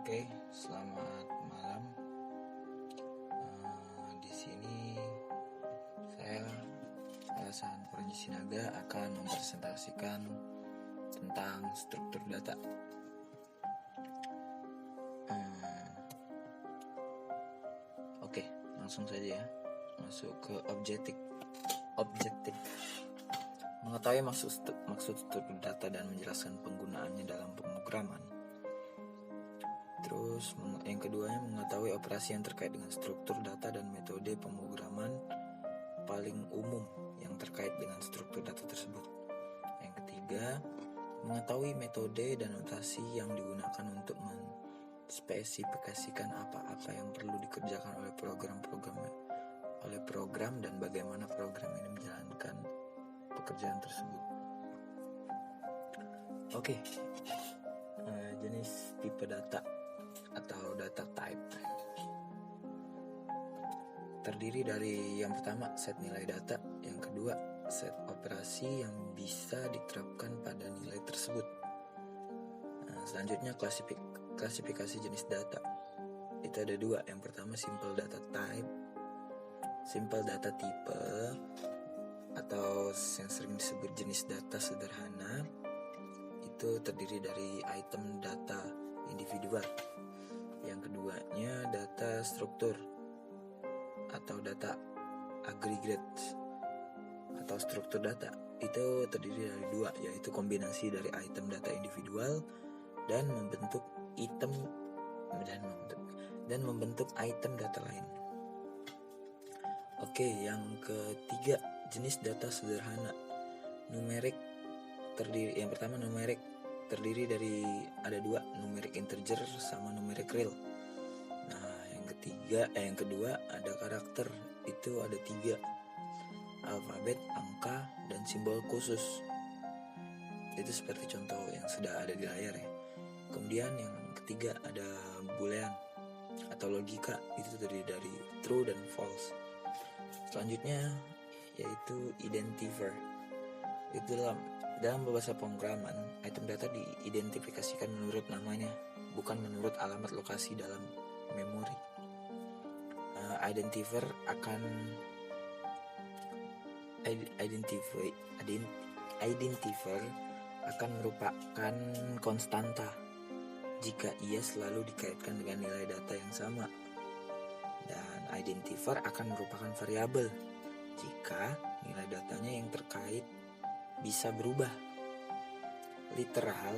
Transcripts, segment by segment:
Oke, selamat malam. Di sini saya Alasan Puranji Sinaga akan mempresentasikan tentang struktur data. Oke, langsung saja ya. Masuk ke objektif. Mengetahui maksud struktur data dan menjelaskan penggunaannya dalam pemrograman. Terus yang keduanya mengetahui operasi yang terkait dengan struktur data dan metode pemrograman paling umum yang terkait dengan struktur data tersebut. Yang ketiga, mengetahui metode dan notasi yang digunakan untuk menspesifikasikan apa-apa yang perlu dikerjakan oleh program dan bagaimana program ini menjalankan pekerjaan tersebut. Oke. Jenis tipe data atau data type terdiri dari yang pertama set nilai data, yang kedua set operasi yang bisa diterapkan pada nilai tersebut. Selanjutnya klasifikasi jenis data itu ada dua. Yang pertama simple data type, simple data type atau yang sering disebut jenis data sederhana, itu terdiri dari item data individual. Yang keduanya data struktur atau data aggregate atau struktur data, itu terdiri dari dua, yaitu kombinasi dari item data individual dan membentuk item data lain. Oke, yang ketiga jenis data sederhana numerik. Yang pertama numerik, terdiri dari ada dua, numerik integer sama numerik real. Nah, yang kedua ada karakter, itu ada 3, alfabet, angka, dan simbol khusus. Itu seperti contoh yang sudah ada di layar ya. Kemudian yang ketiga ada boolean atau logika, itu terdiri dari true dan false. Selanjutnya yaitu identifier. Itu dalam bahasa pemrograman, item data diidentifikasikan menurut namanya, bukan menurut alamat lokasi dalam memori. Identifier akan merupakan konstanta jika ia selalu dikaitkan dengan nilai data yang sama, dan identifier akan merupakan variabel jika nilai datanya yang terkait bisa berubah. Literal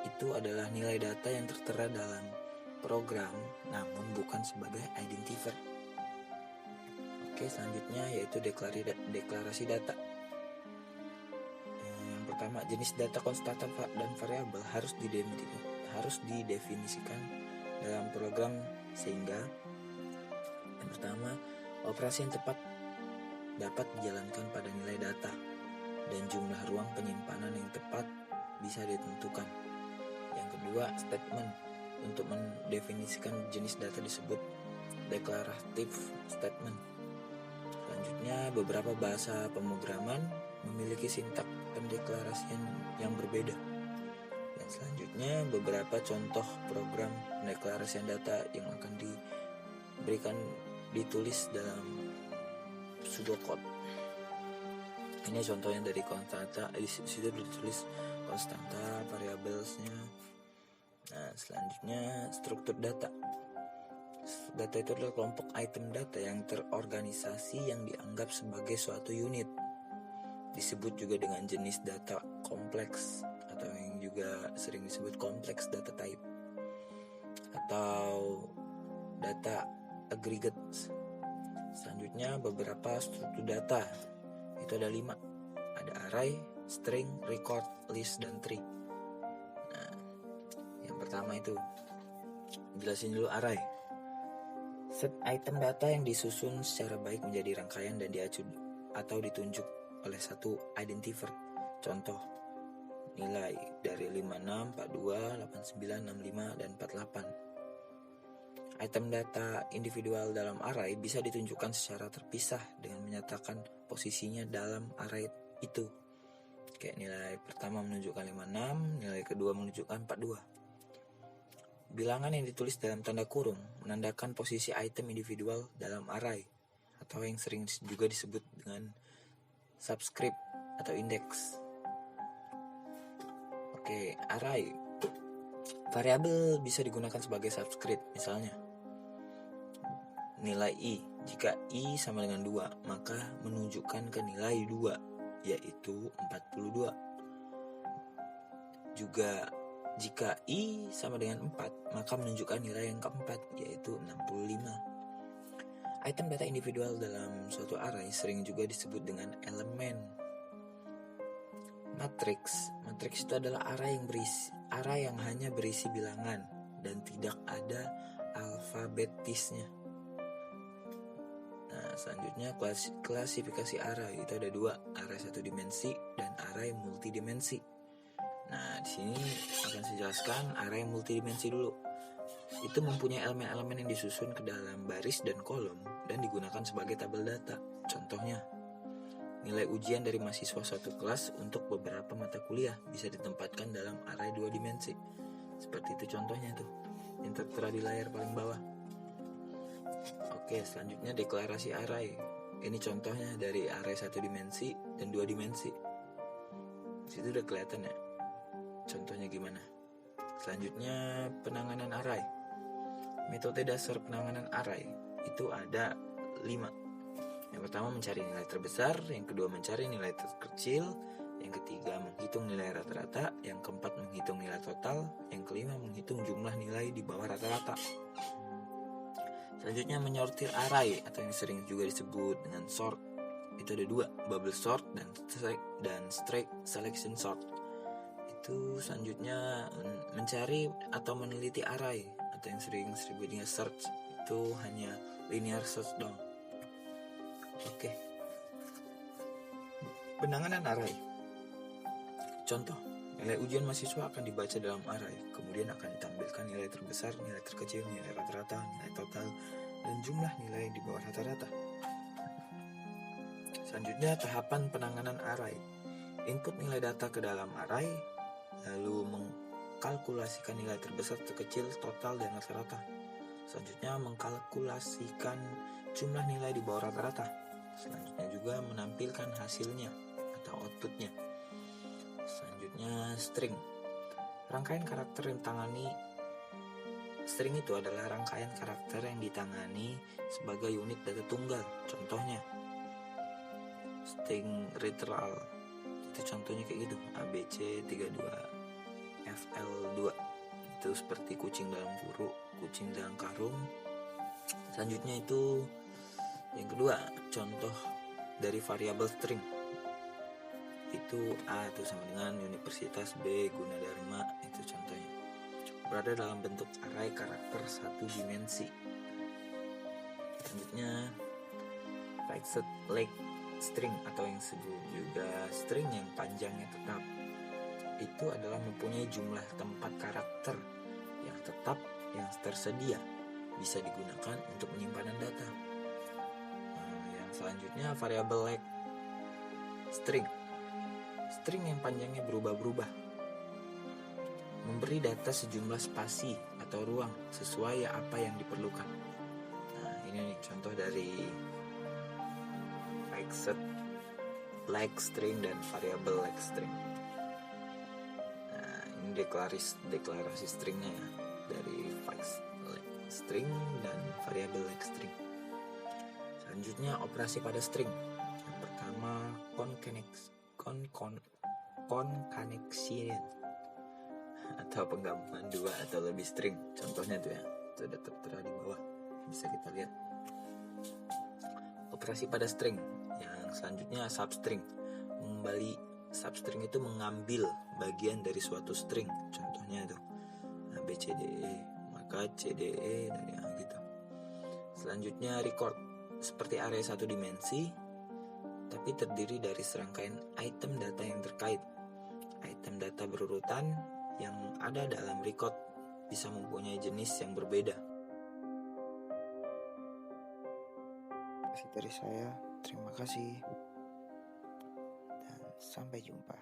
itu adalah nilai data yang tertera dalam program namun bukan sebagai identifier. Oke, selanjutnya yaitu deklarasi data. Yang pertama, jenis data konstanta dan variabel harus didefinisikan dalam program sehingga yang pertama, operasi yang tepat dapat dijalankan pada nilai data dan jumlah ruang penyimpanan yang tepat bisa ditentukan. Yang kedua, statement. Untuk mendefinisikan jenis data disebut declarative statement. Selanjutnya, beberapa bahasa pemrograman memiliki sintak pendeklarasian yang berbeda. Dan selanjutnya, beberapa contoh program pendeklarasian data yang akan ditulis dalam pseudocode. Ini contohnya dari konstanta, di situ ditulis konstanta, variablesnya. Nah, selanjutnya struktur data. Data itu adalah kelompok item data yang terorganisasi yang dianggap sebagai suatu unit. Disebut juga dengan jenis data kompleks atau yang juga sering disebut kompleks data type atau data aggregate. Selanjutnya beberapa struktur data. Itu ada 5. Ada array, string, record, list, dan tree. Nah, yang pertama itu jelasin dulu array. Set item data yang disusun secara baik menjadi rangkaian dan diacu atau ditunjuk oleh satu identifier. Contoh, nilai dari 56, 42, 89, 65, dan 48. Item data individual dalam array bisa ditunjukkan secara terpisah dengan menyatakan posisinya dalam array itu. Kayak nilai pertama menunjukkan 56, nilai kedua menunjukkan 42. Bilangan yang ditulis dalam tanda kurung menandakan posisi item individual dalam array, atau yang sering juga disebut dengan subscript atau indeks. Oke, array. Variabel bisa digunakan sebagai subscript, misalnya nilai i. Jika i sama dengan 2, maka menunjukkan ke nilai 2, yaitu 42. Juga jika i sama dengan 4, maka menunjukkan nilai yang keempat, yaitu 65. Item data individual dalam suatu array sering juga disebut dengan elemen. Matriks itu adalah array yang hanya berisi bilangan dan tidak ada alfabetisnya. Nah, selanjutnya klasifikasi array itu ada 2, array 1 dimensi dan array multidimensi. Nah, di sini akan saya jelaskan array multidimensi dulu. Itu mempunyai elemen-elemen yang disusun ke dalam baris dan kolom dan digunakan sebagai tabel data. Contohnya, nilai ujian dari mahasiswa suatu kelas untuk beberapa mata kuliah bisa ditempatkan dalam array 2 dimensi. Seperti itu contohnya tuh, yang tertera di layar paling bawah. Oke, selanjutnya deklarasi array. Ini contohnya dari array 1 dimensi dan 2 dimensi. Situ udah kelihatan ya contohnya gimana. Selanjutnya penanganan array. Metode dasar penanganan array itu ada 5. Yang pertama mencari nilai terbesar, yang kedua mencari nilai terkecil, yang ketiga menghitung nilai rata-rata, yang keempat menghitung nilai total, yang kelima menghitung jumlah nilai di bawah rata-rata. Selanjutnya menyortir array atau yang sering juga disebut dengan sort. Itu ada 2, bubble sort dan straight selection sort. Itu selanjutnya mencari atau meneliti array atau yang sering disebut dengan search. Itu hanya linear search doang. Oke. Penanganan array. Contoh, nilai ujian mahasiswa akan dibaca dalam array, kemudian akan ditampilkan nilai terbesar, nilai terkecil, nilai rata-rata, nilai total, dan jumlah nilai di bawah rata-rata. Selanjutnya tahapan penanganan array. Input nilai data ke dalam array, lalu mengkalkulasikan nilai terbesar, terkecil, total, dan rata-rata. Selanjutnya mengkalkulasikan jumlah nilai di bawah rata-rata. Selanjutnya juga menampilkan hasilnya atau outputnya. Selanjutnya string. Rangkaian karakter yang ditangani. String itu adalah rangkaian karakter yang ditangani sebagai unit data tunggal. Contohnya string literal. Itu contohnya kayak gitu, ABC32 FL2. Itu seperti kucing dalam kurung, kucing dalam karung. Selanjutnya itu yang kedua, contoh dari variabel string. Itu A itu sama dengan Universitas, B Gunadarma, itu contohnya. Berada dalam bentuk array karakter 1 dimensi. Selanjutnya fixed length string atau yang disebut juga string yang panjangnya tetap. Itu adalah mempunyai jumlah tempat karakter yang tetap yang tersedia, bisa digunakan untuk penyimpanan data. Selanjutnya variabel length string. String yang panjangnya berubah-ubah, memberi data sejumlah spasi atau ruang sesuai apa yang diperlukan. Nah, ini nih contoh dari fixed length string dan variabel length string. Nah, ini deklarasi stringnya ya, dari fixed length string dan variabel length string. Selanjutnya operasi pada string. Yang pertama concatenation atau penggabungan 2 atau lebih string. Contohnya tuh ya, itu ada tertera di bawah, bisa kita lihat. Operasi pada string. Yang selanjutnya substring. Substring itu mengambil bagian dari suatu string. Contohnya itu ABCDE, maka CDE dari gitu. Selanjutnya record. Seperti array 1 dimensi, tapi terdiri dari serangkaian item data yang terkait. Item data berurutan yang ada dalam record bisa mempunyai jenis yang berbeda. Dari saya, terima kasih dan sampai jumpa.